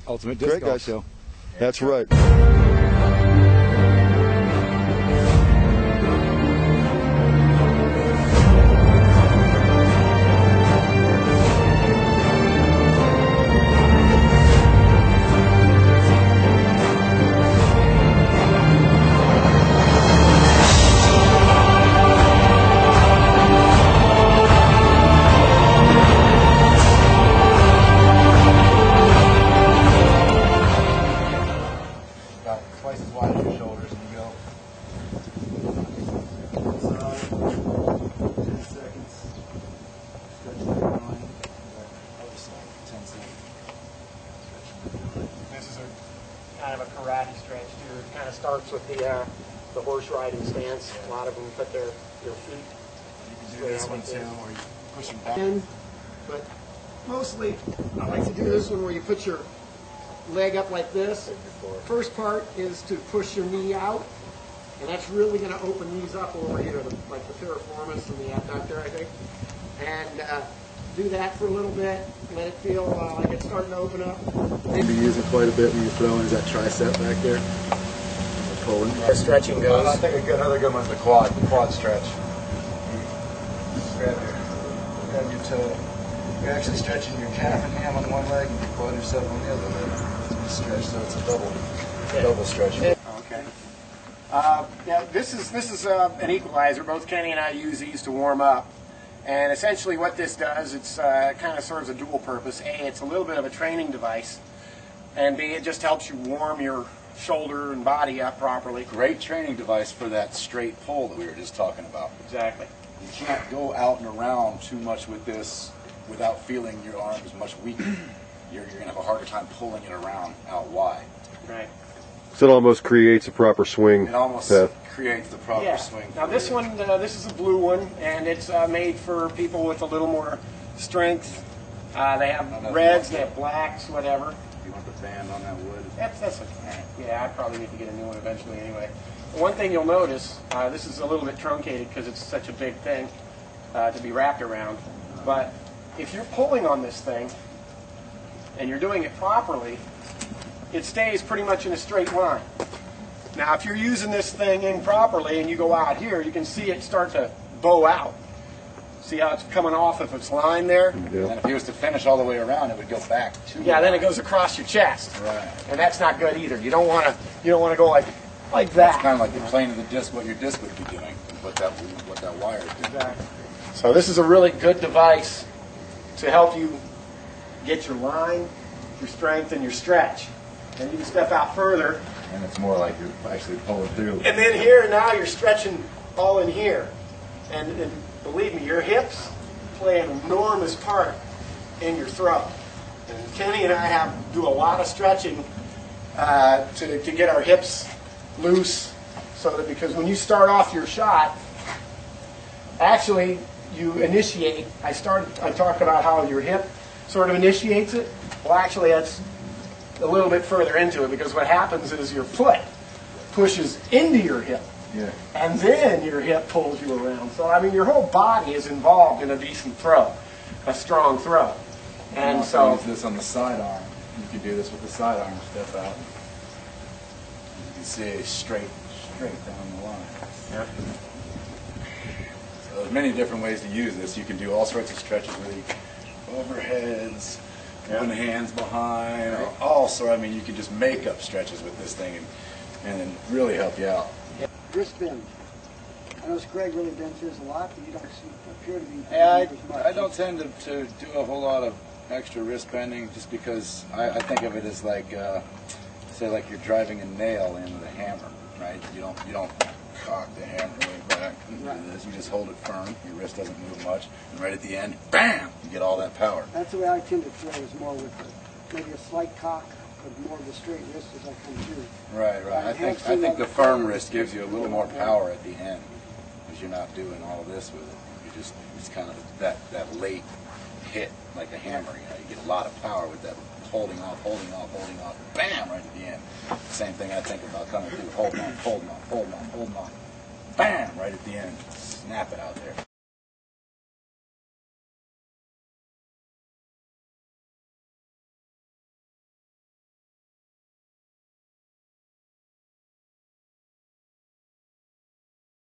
Ultimate Disc Golf Show. That's right. Twice as wide as your shoulders and you go. So, 10 seconds. Stretch that line. Other side, 10 seconds. This is a kind of a karate stretch too. It kind of starts with the horse riding stance. A lot of them put their feet. You can do this one too, where you're pushing back. But mostly, I like to do this one where you put your leg up like this. First part is to push your knee out, and that's really going to open these up over here, like the piriformis and the abductor, I think. And do that for a little bit, let it feel like it's starting to open up. You'll be using quite a bit when you're throwing is that tricep back there. Pulling. Where stretching goes. I think another good one is the quad stretch. Grab your toe. You're actually stretching your calf and ham on one leg and your quadricep on the other leg. Stretch, so it's a double stretch. Okay. Now this is an equalizer. Both Kenny and I use these to warm up, and essentially what this does, it's kind of serves a dual purpose. A, it's a little bit of a training device, and B, it just helps you warm your shoulder and body up properly. Great training device for that straight pull that we were just talking about. Exactly. You can't go out and around too much with this without feeling your arm is much weaker. You're going to have a harder time pulling it around out wide. Right. So it almost creates a proper swing. It almost path. creates the proper swing. Now this one, this is a blue one, and it's made for people with a little more strength. They have reds, they have blacks, whatever. You want the band on that wood? That's okay. Yeah, I probably need to get a new one eventually anyway. One thing you'll notice, this is a little bit truncated because it's such a big thing to be wrapped around. But if you're pulling on this thing, and you're doing it properly, it stays pretty much in a straight line. Now, if you're using this thing improperly and you go out here, you can see it start to bow out. See how it's coming off of its line there? Yeah. And if he was to finish all the way around, it would go back to then it goes across your chest. Right. And that's not good either. You don't want to go like that. That's kind of like the plane of the disc, what your disc would be doing, and what that wire is doing. Exactly. So this is a really good device to help you get your line, your strength, and your stretch. And you can step out further. And it's more like you're actually pulling through. And then here, now you're stretching all in here. And believe me, your hips play an enormous part in your throw. And Kenny and I do a lot of stretching to get our hips loose, so that because when you start off your shot, actually you initiate. I talked about how your hip sort of initiates it. Well, actually, that's a little bit further into it, because what happens is your foot pushes into your hip, and then your hip pulls you around. So, I mean, your whole body is involved in a decent throw, a strong throw. And so, use this on the sidearm. You can do this with the sidearm. Step out. You can see straight down the line. yeah. So there's many different ways to use this. You can do all sorts of stretches with you. Overheads, putting the hands behind, or all sorts. I mean, you can just make up stretches with this thing and then really help you out. Wrist bend. I notice Gregg really bends his a lot, but you don't appear to be Yeah, as much. I don't tend to do a whole lot of extra wrist bending, just because I think of it as like, say, like you're driving a nail into the hammer, right? You don't cock the hammer way back. You just hold it firm. Your wrist doesn't move much, and right at the end, bam! You get all that power. That's the way I tend to throw, is more with maybe a slight cock, but more of the straight wrist as I come through. Right. I think the firm wrist gives you a little more power at the end, because you're not doing all this with it. It's kind of that late hit, like a hammer. You know, you get a lot of power with that holding off, bam, right at the end. Same thing I think about coming through, holding on, bam, right at the end. Snap it out there.